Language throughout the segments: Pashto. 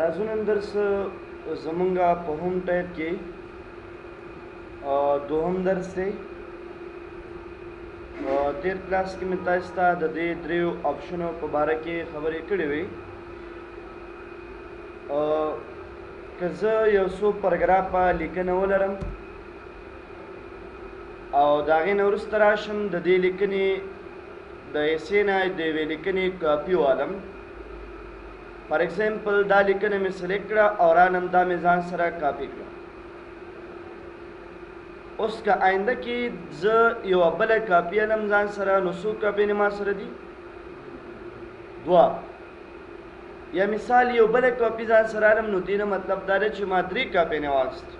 Raju नन درس زمونږه په هوم ټایپ کې دوهم درس دی. تیر کلاس کې مې تاسو ته د دې دریو آپشنو په باره کې خبرې کړې وې. که زه یو څو پاراګرافه لیکنه ولرم او د هغې نه وروسته راشم د دې لیکنې د ایسې نه د یوې لیکنې کاپي والم. فار ایگزامپل دا لیکنه مې سلیکټ کړه او رانم دا مې ځان سره کاپي کړه. اوس که آینده کې زه یوه بله کاپي علم ځان سره، نو څو کاپیانې ما سره دي؟ دوه. یا مثال یو بله کاپي ځان سره علم، نو دې نه مطلب دا دی چې ما 3 کاپیانې واخیستې،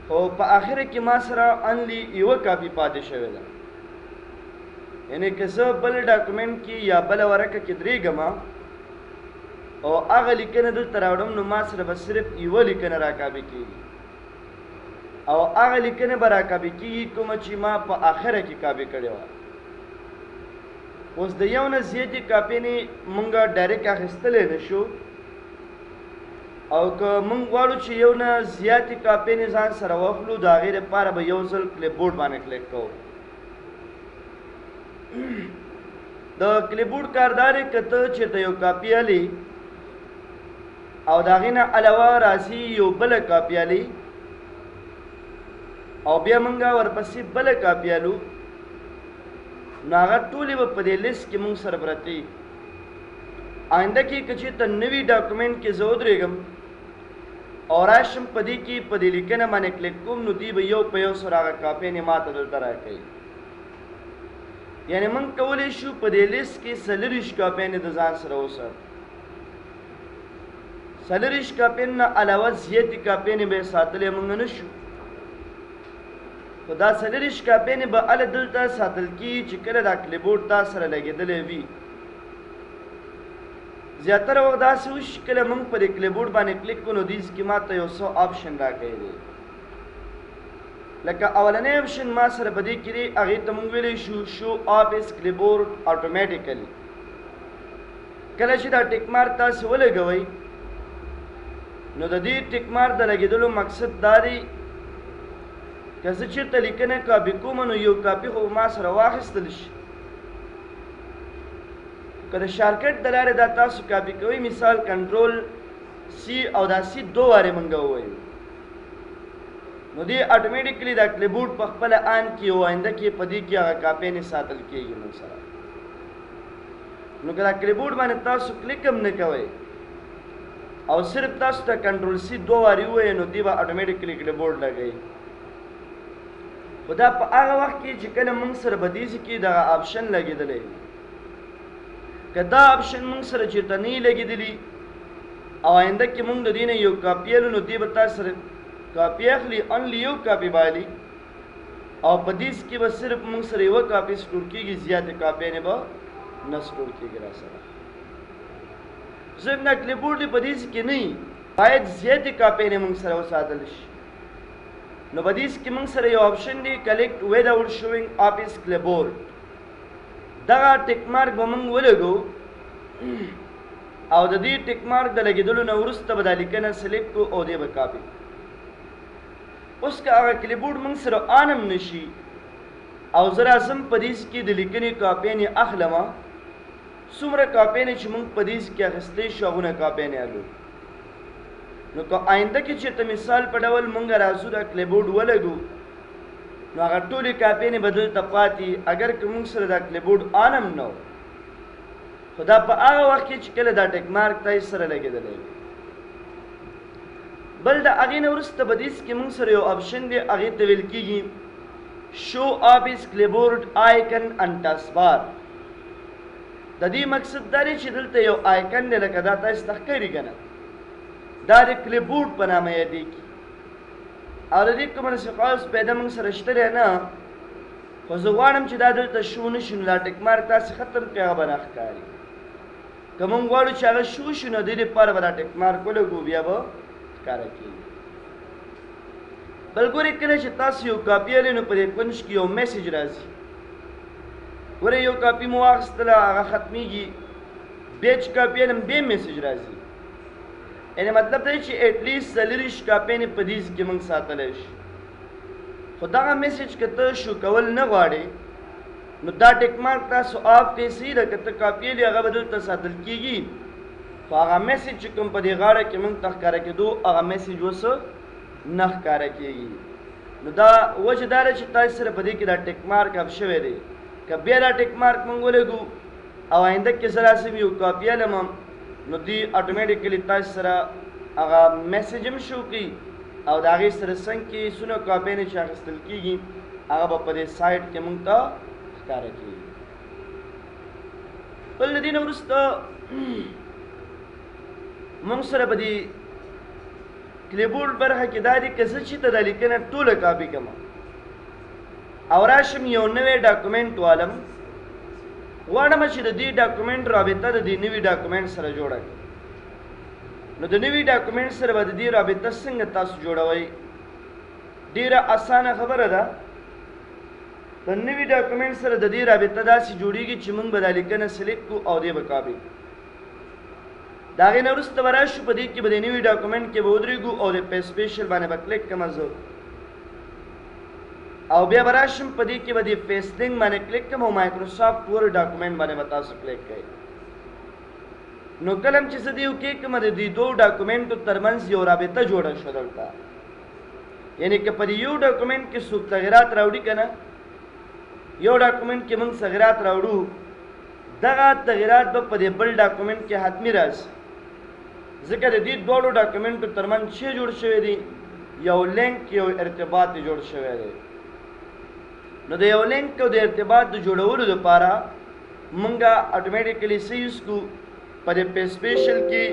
خو په آخره کې ما سره انلی یوه کاپي پاتې شوې ده. یعنې که زه بل ډاکومنټ کې یا بله ورقه کې درېږم او هغه لیکنه دلته راوړم، نو ما سره به صرف یوه لیکنه راکاپي کېږي او هغه لیکنه به راکاپي کېږي کومه چې ما په آخره کې کاپي کړې وه. اوس د یو نه زیاتې کاپیانې مونږ ډایرکټ اخیستلی نه شو، او که مونږ غواړو چې یو نه زیاتې کاپیانې ځان سره واخلو، د هغې دپاره به یو ځل کلیپ بورډ باندې کلیک کوو. د کلیپ بورډ کار دا دی که ته چېرته یو کاپي الې او د هغې نه علاوه راځي یو بله کاپي الې او بیا مونږ ورپسې بله کاپي الو، نو هغه ټولې به په دې لیست کې مونږ سره پرتې وي. آینده کې که چېرته نوي ډاکومنټ کې زه ودرېږم او راشم په دې کې په دې لیکنه باندې کلیک کوم، نو دوی به یو په یو سره هغه کاپیانې ما ته دلته راکوي. یعنې مونږ کولی شو په دې لیست کې 40 کاپیانې د ځان سره وساتو. 40 کاپیانو نه علاوه زیاتې کاپیانې به یې ساتلی مونږ نه شو، خو دا 40 کاپیانې به هله دلته ساتل کېږي چې کله دا کلیپ بورډ تا سره لګېدلی وي. زیاتره وخت داسې وشي کله مونږ په دې کلیپ بورډ باندې کلیک کړو، نو دیز کې ما ته یو څه آپشن راکوي دی. لکه اولنی آپشن ما سره په دې کې دی، هغې ته مونږ ویلی شو شو آفیس کلیپ بورډ اټومیټیکلی. کله چې دا ټیک مارک تاسې ولګوئ، نو د دې ټیک مارک د لګېدلو مقصد دا دی که زه چېرته لیکنه کاپي کوم، نو یو کاپي خو ما سره واخیستل شي. که د شارکټ د لارې دا تاسو کاپي کوئ، مثال کنټرول سی او دا سی 2 وارې مونږ ووایو، نو دې اټومیټیکلی دا کلیپ بورډ په خپله آن کې او آینده کې په دې کې هغه کاپیانې ساتل کېږي مونږ سره. نو که دا کلیپ بورډ باندې تاسو کلیک هم نه کوئ او صرف تاسو ته کنټرول سی 2 وارې ووایي، نو دې به اټومیټیکلی کلیپ بورډ لګوي. خو دا په هغه وخت کې چې کله مونږ سره به دې کې دغه آپشن لګېدلی وي. که دا آپشن مونږ سره چېرته نه وي لګېدلي او آینده کې مونږ د دې نه یو کاپي الو، نو دې به تا سره کاپي اخلي، انلی یو کاپي به الي او په دیس کې به صرف مونږ سره یوه کاپي سټور کېږي، زیاتې کاپیانې به نه سټور کېږي را سره. صرف دا کلیپ بورډ په دیس کې نه وي، باید زیاتې کاپیانې مونږ سره وساتل شي. نو په دیس کې مونږ سره یو آپشن دی کلیکټ وداوټ شوینګ آفیس کلیپ بورډ. دغه ټیک مارک به مونږ ولګو او د دې ټیک مارک د لګېدلو نه وروسته به دا لیکنه سلیکټ کړو او دې به کاپي. اوس که هغه کلیپ بورډ مونږ سره آن هم نه شي او زه راځم په دیس کې د لیکنې کاپیانې اخلمه، څومره کاپیانې چې مونږ په دیس کې اخیستلی شو هغونه کاپیانې الو. نو که آینده کې چېرته مثال په ډول مونږ راځو دا کلیپ بورډ ولګو، نو هغه ټولې کاپیانې به دلته پاتې، اگر که مونږ سره دا کلیپ بورډ آن هم نه و، خو دا په هغه وخت کې چې کله دا ټیک مارک تاسې سره لګېدلی وي. بل د هغې نه وروسته په دیس کې مونږ سره یو آپشن دی، هغې ته ویل کېږي شو آفیس کلیپ بورډ آیکن ان ټاسک بار. د دې مقصد دا دی چې دلته یو آیکن دی، لکه دا تاسې ته ښکاري که نه، دا د کلیپ بورډ په نامه یادېږي. او د دې کومه خاص پیدا مونږ سره شته دی نه، خو زه غواړم چې دا دلته شو نه شي، نو دا ټیک مارک تاسې ختم کړئ، هغه به نه ښکاري. که مونږ غواړو چې هغه شو شي، نو دې دپاره به دا ټیک مارک ولګو، بیا به ښکاره کېږي. بل ګورئ کله چې تاسو یو کاپي الئ، نو په دې کونج کې یو میسج راځي. ګورئ یو کاپي مو واخیستله، هغه ختمیږي، بیا چې کاپي الم بیا میسج راځي. یعنی مطلب دا چې اټلیست 40 کاپیانې په دې کې موږ ساتلی شي. خو دغه میسج که ته شو کول نه غواړې نو دا ټیک مارک تاسو آف کړئ. صحیح ده که ته کاپي لې هغه به دلته ساتل کېږي، خو هغه میسج چې کوم په دې غاړه کې موږ ته ښکاره کېدو هغه میسج اوس نه ښکاره کېږي. نو دا وجه دا ده چې تاسو سره په دې کې دا ټیک مارک اپ شوی دی. که بیا دا ټیک مارک موږ ولګو او آینده کې زه راسم یو کاپي علم نو دوی اټومیټیکلی تاسو سره هغه میسج هم شو کوي او د هغې سره څنګ کې څونه کاپیانې چې اخیستل کېږي هغه به په دې سایټ کې موږ ته ښکاره کېږي. بل د دې نه وروسته موږ سره به دې کلیبورډ برخه کې دا دي که زه چې ته دا لیکنه ټوله کاپي کړم او راشم یو نوی ډاکومنټ والم غواړم چې د دې ډاکومنټ رابطه د دې نوي ډاکومنټ سره جوړه کړم. نو د نوي ډاکومنټ سره به د دې رابطه څنګه تاسو جوړوئ؟ ډېره اسانه خبره ده. د نوي ډاکومنټ سره د دې رابطه داسې جوړیږي چې موږ به دا لیکنه سلیکټ کړو او دې به کاپي کړو. د هغې نه وروسته به راشو په دې کې به د نوي ډاکومنټ کې به ودرېږو او د پیسټ سپیشل باندې به کلیک کړم زه او بیا به راشم په دې کې به د فیس لینک باندې کلیک کړم او مایکروسافټ ورډ ډاکومنټ باندې به تاسو کلیک کړئ. نو کله چې زه دې اوکې کړم د دې دوو ډاکومنټو ترمنځ یو رابطه جوړه شوه دلته. یعنې که په دې یو ډاکومنټ کې څوک تغیرات راوړي که نه، یو ډاکومنټ کې موږ تغیرات راوړو دغه تغیرات به په دې بل ډاکومنټ کې حتمي راځي، ځکه د دې دواړو ډاکومنټو ترمنځ څه جوړ شوی دی؟ یو لینک، یو ارتباط جوړ شوی دی. نو د یو لینک او د ارتباط د جوړولو لپاره مونږه اټومیټیکلی څه یوز کړو؟ په دې پیسټ سپیشل کې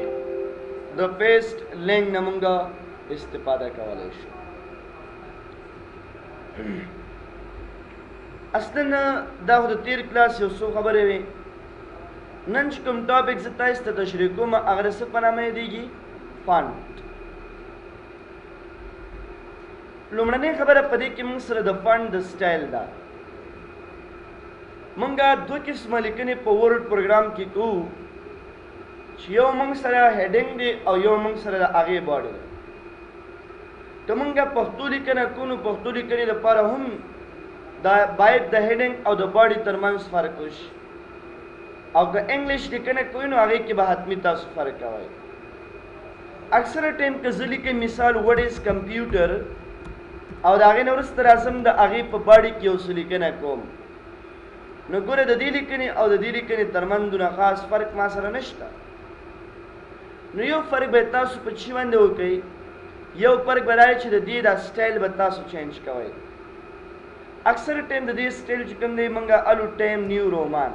د پیسټ لینک نه مونږه استفاده کولی شو. اصلا دا خو د تیر کلاس یو څو خبرې وې. نن چې کوم ټاپک زه تاسو ته تشریح کوم هغه د څه په نامه یادېږي؟ فانټ. لومړنۍ خبره په دې کې موږ سره د فانټ د سټایل ده. مونږه دوه قسمه لیکنې په ورډ پروګرام کې کوو چې یو مونږ سره هیډینګ دی او یو مونږ سره د هغې باډي ده. که مونږه پښتو لیکنه کوو نو پښتو لیکنې لپاره هم دا باید د هیډینګ او د باډي ترمنځ فرق وشي، او که انګلیش لیکنه کوئ نو هغې کې به حتمي تاسو فرق کوئ. اکثره ټایم که زه لیکم مثال وټ از کمپیوټر او د هغې نه وروسته راځم د هغې په باډي کې یو څه لیکنه کوم، نو ګوره د دې لیکنې او د دې لیکنې ترمنځ دونه خاص فرق ما سره نشته. نو یو فرق به تاسو په چی باندې وکئ؟ یو فرق به دا چې د دې دا سټایل به تاسو چینج کوئ. اکثر ټایم د دې سټایل چې کوم دی مونږه الو ټایم نیو رومان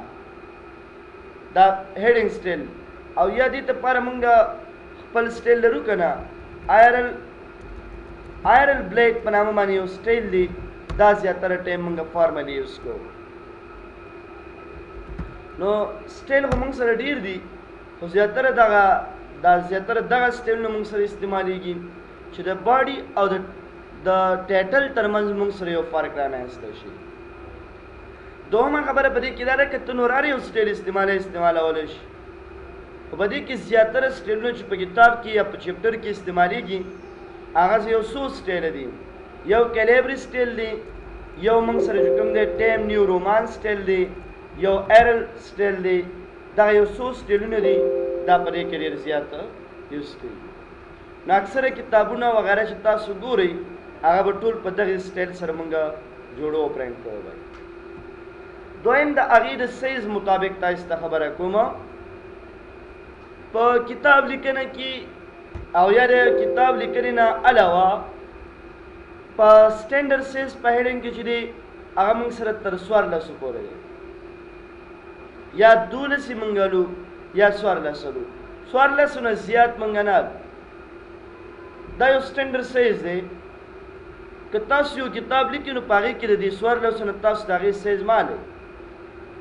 دا هیډینګ سټایل، او یا دې دپاره مونږه خپل سټایل لرو که نه، آیرل بلیک په نامه باندې یو سټایل دی، دا زیاتره ټایم مونږه فارملی یوز کوو. نو سټایل خو مونږ سره ډېر دي، خو زیاتره دغه سټایلونه مونږ سره استعمالیږي چې د باډي او د ټایټل ترمنځ مونږ سره یو فرق رامنځته شي. دوهمه خبره په دې کې دا ده که ته نور هر یو سټایل استعمالولی شي، خو په دې کې زیاتره سټایلونه چې په کتاب کې یا په چپټر کې استعمالیږي هغه یو څو سټایله دي. یو کیلیبري سټایل دی، یو مونږ سره چې کوم دی ټایم نیو رومان سټایل دی، یو ایرل سټایل دی. دغه یو څو سټایلونه دي دا په دې کې ډېر زیات یوز کوي. نو اکثره کتابونه وغیره چې تاسو ګورئ هغه به ټول په دغې سټایل سره مونږه جوړو او پرنټ کوو. دویم د هغې د سایز مطابق تاسو ته خبره کوم. په کتاب لیکنه کې او یا د کتاب لیکنې نه علاوه په سټینډرډ سایز په هیډینګ کې چې دی هغه مونږ سره تر 14 پورې دی، یا 12 مونږ لو یا 14 لو. 14 نه زیات مونږ نه، دا یو سټینډرډ سایز دی. که تاسو یو کتاب لیکئ نو په هغې کې د دې 14 نه تاسو د هغې سایز مالئ.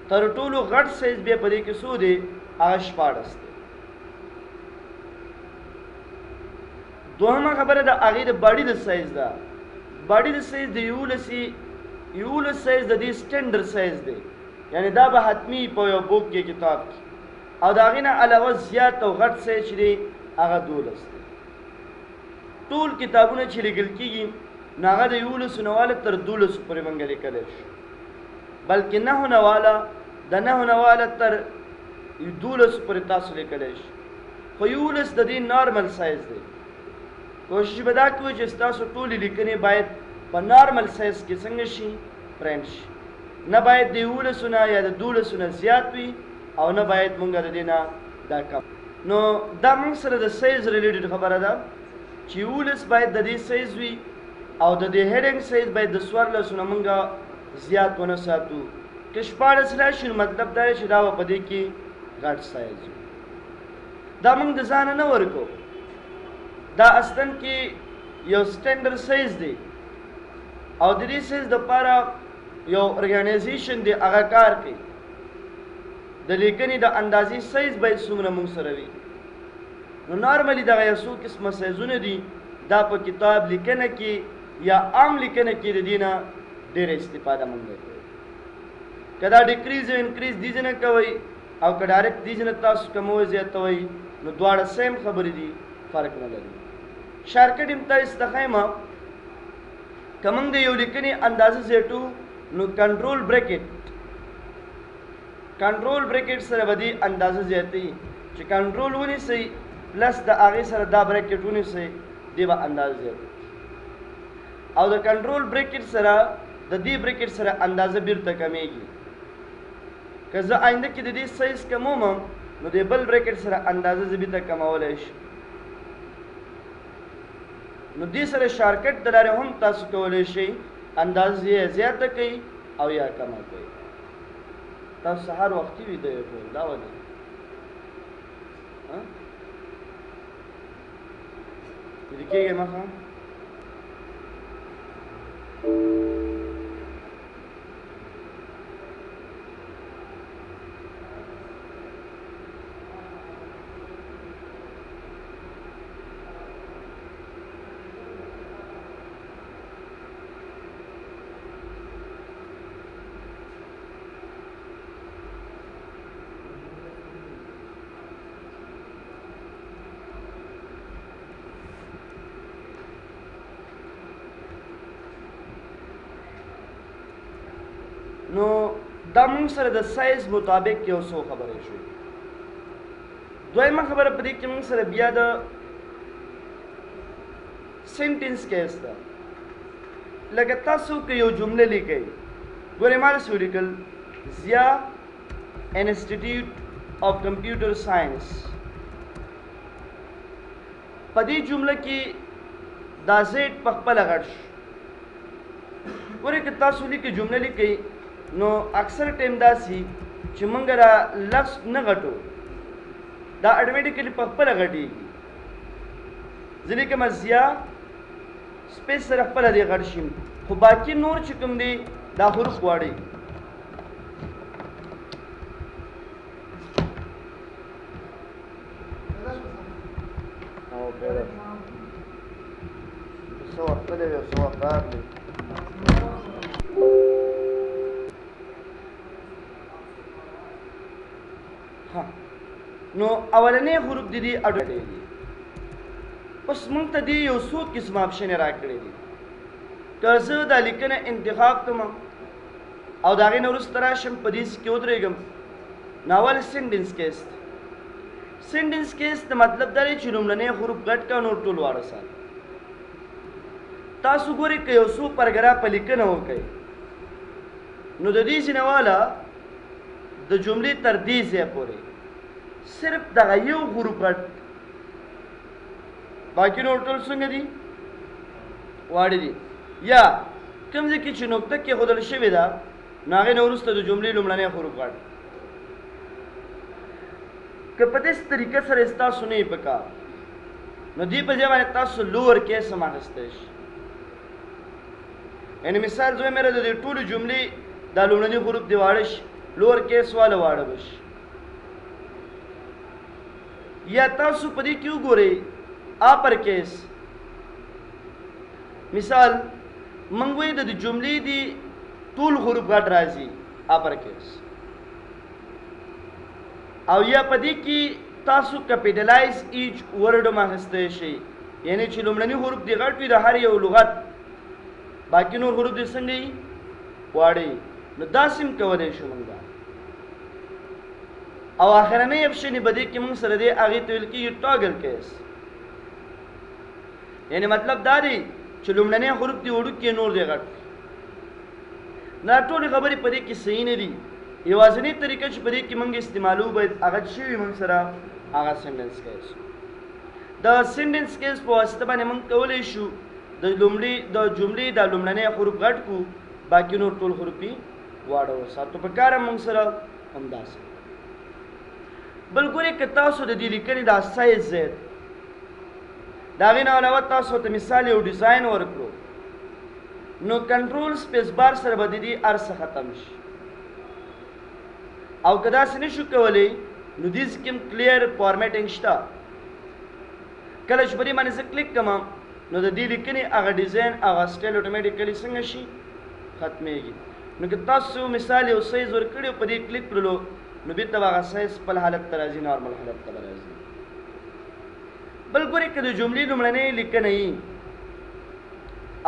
تر ټولو غټ سایز بیا په دې کې څو دی؟ هغه 14 دی. دوهمه خبره د هغې د باډي د سایز ده. باډي د سایز د 11 سایز د دې سټینډرډ سایز دی، یعنی دا به حتمي په یو بوک کې کتاب کې، او د هغې نه علاوه زیات او غټ سایز چې دی هغه 12 دی. ټول کتابونه چې لیکل کېږي نو هغه د 11 نه واله تر 12 پورې موږ لیکلی شو، بلکې 9 نه واله د 9 نه واله تر 12 پورې تاسو لیکلی شو. خو 11 د دې نارمل سایز دی. کوشش به دا کوئ چې ستاسو ټولې لیکنې باید په نارمل سایز کې څنګه شي، پرنټ شي. نه باید د 11 نه یا د 12 نه زیات وي او نه باید مونږ د دې نه دا کم. نو دا مونږ سره د سایز ریلیټډ خبره ده چې 11 باید د دې سایز وي او د دې هیډینګ سایز باید د 14 نه مونږ زیات ونه ساتو. که 14 راشي نو مطلب دا چې دا به په دې کې غټ سایز وي. دا مونږ د ځانه نه ورکو، دا اصلا کې یو سټینډرډ سایز دی او د دې سایز دپاره یو ارګنایزیشن دی هغه کار کوي. د لیکنې د اندازې سایز باید څومره مونږ سره وي. نو نارملی دغه یو څو قسمه سایزونه دي، دا په کتاب لیکنه کې یا عام لیکنه کې د دې نه ډېره استفاده مونږ کوي. که دا ډیکریز او انکریز دې ځای نه کوئ او که ډایرکټ دې ځای نه تاسو کموئ زیاتوئ نو دواړه سیم خبرې دي، فرق نه لري. شارکټ هم تاسو ته ښیم، که موږ د یو لیکنې اندازه زیاتو نو کنټرول بریکټ سره به دې اندازه زیاتوي. چې کنټرول ونیسئ پلس د هغې سره دا بریکټ ونیسئ دې به اندازه زیاتوي. او د کنټرول بریکټ سره د دې بریکټ سره اندازه بیرته کمیږي. که زه آینده کې د دې سایز کموم نو د بل بریکټ سره اندازه زه بیرته کمولی شم. نو دې سره شارکټ د لارې هم تاسو کولی شئ اندازه یې زیاته کوئ او یا کمه کوئ. تاسو سهار وختي ویده یې ټول دا ولې ویده کېږئ مخه نو دا مونږ سره د سایز مطابق یو څو خبرې شوې. دویمه خبره په دې کې مونږ سره بیا د سینټنس کیس ده. لکه تاسو که یو جمله لیکئ، ګورئ ما داسې ولیکل ضیا انسټیټیوټ آف کمپیوټر ساینس. په دې جمله کې دا زیډ په خپله غټ شو. ګورئ که تاسو لیکئ جمله لیکئ نو اکثر ټیم داسي چې مونږ را لفظ نه غټو، دا اټومیټیکلی په خپله غټېږي. زه لیکم ضیا سپیس سره خپله دی غټ شي، خو باقي نور چې کوم دی دا حروف غواړي. څه وخت دی یو څه وخت راغلی نو اولنې حروف د دې اډوډې دي. اوس موږ ته دې یو څو قسم آپشن راکړي دي. که زه دا لیکنه انتخاب کړم او د هغې نه وروسته راشم په دې کې ودرېږم نو اول سینټنس کیس دی. سینټنس کیس د مطلب دا دی چې لومړنی حروف ګډ کړه نور ټول واړه ساته. تاسو ګورئ که یو څو پرګراف په لیکنه وکئ نو د دې ځینې واله د جملې تر دې ځایه پورې صرف دغه یو حروف غټ، باقي نور ټول څنګه دي واړه دي. یا کوم ځای کې چې نقطه کېښودل شوې ده نو هغې نه وروسته د جملې لومړنی حروف غټ. که په داسې طریقه سره ستاسو نه یې پکار نو دې په ځای باندې تاسو لوور کیس هم اخیستی شي. یعنې مثال زه وایم یاره د دې ټولو جملې دا لومړني حروف دې واړه شي، لوور کیس والا واړه به شي. یا تاسو په دې کې وګورئ اپر کیس. مثال موږ وایو د جملې دي ټول حروف غټ راځي اپر کیس، او یا په دې کې تاسو کپیټلایز ایچ ورډ ماخسته شي، یعنی چې لومړنی حروف دی غټ وي د هر یو لغت، باقي نور حروف دي څنګه واړی. نو داسې هم کولی شو موږ. او آخرنی اپشن یې په دې کې موږ سره دی هغې ته ویل کېږي ټاګل کیس. یعنی مطلب دا دی چې لومړنی حروف دی وړوکي نور دی غټ. دا ټولې خبرې په دې کې صحیح نه دي. یوازینۍ طریقه چې په دې کې موږ استعمالو باید هغه چې وي موږ سره هغه سنټنس کیس. د سنټنس کیس په واسطه باندې موږ کولی شو د جملې د لومړنی حروف غټ کړو، باقي نور ټول حروف یې واړه وساتو. په کار موږ سره همداسې. بل ګورئ که تاسو د دې لیکنې دا سایز زید د هغې نه علاوه تاسو ته مثال یو ډیزاین ورکړو، نو کنټرول سپیس بار سره به د دې هر څه ختم شي. او که داسې نه شو کولی نو دې کې هم کلیر فارمیټنګ شته. کله چې په دې باندې زه کلیک کوم نو د دې لیکنې هغه ډیزاین هغه سټایل اټومیټیکلی څنګه شي ختمیږي. نو که تاسو مثال یو سایز ورکړی په دې کلیک کړلو نو بېرته به هغه سایز خپل حالت ته راځي، نارمل حالت ته به راځي. بل ګورئ که د جملې لومړنۍ لیکنه وي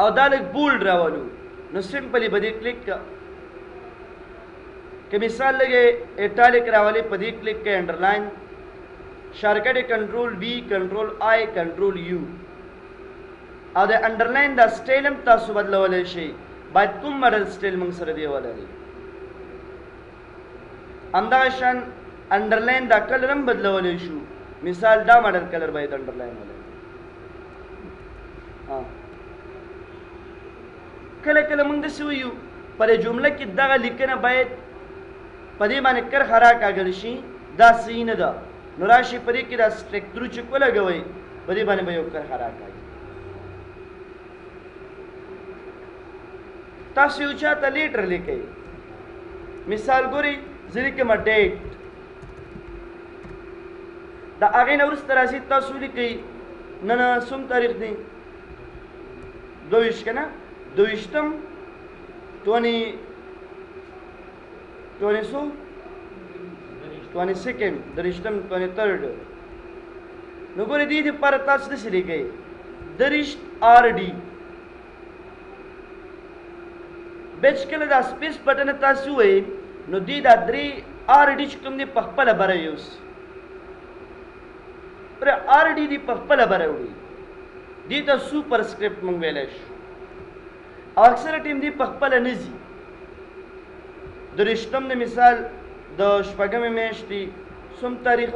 او دا لږ بولډ راولو نو سمپلی به دې کلیک که. که مثال لږ ایټالیک راولي په دې کلیک که انډرلاین، شارکټ یې کنټرول وي، کنټرول آی، کنټرول یو. او د انډرلاین دا سټایل هم تاسو بدلولی شئ، باید کوم ماډل سټایل موږ سره دی ولري. همدغه شان انډرلاین دا کلر هم بدلولی شو، مثال دا ماډل کلر باید انډرلاین ولري. کله کله موږ داسې وایو په دې جمله کې دغه لیکنه باید په دې باندې کرښه راکاږل شي، دا صحیح نه ده. نو راشي په دې کې دا سټریک تھرو چې ولګوئ په دې باندې به یو کرښه راکاږي. تاسو یو چا ته لیټر لیکئ، مثال ګورئ زه لیکم ډیټ، د هغې نه وروسته راځي تاسو لیکئ نن څوم تاریخ دی 22 که نه 22م 22nd 23rd. نو ګورئ دې دپاره تاسو داسې لیکئ 30 RD. بیا چې کله دا سپیس بټن تاسو ووایئ نو دې دا 3 RD چې کوم دی په خپله بره یوسي، پر RD دی په خپله بره وړي. دې ته سوپر سکرپټ موږ ویلی شو. او اکثره ټیم دې په خپله نه ځي. 23م د مثال د شپږمې میاشتې څوم تاریخ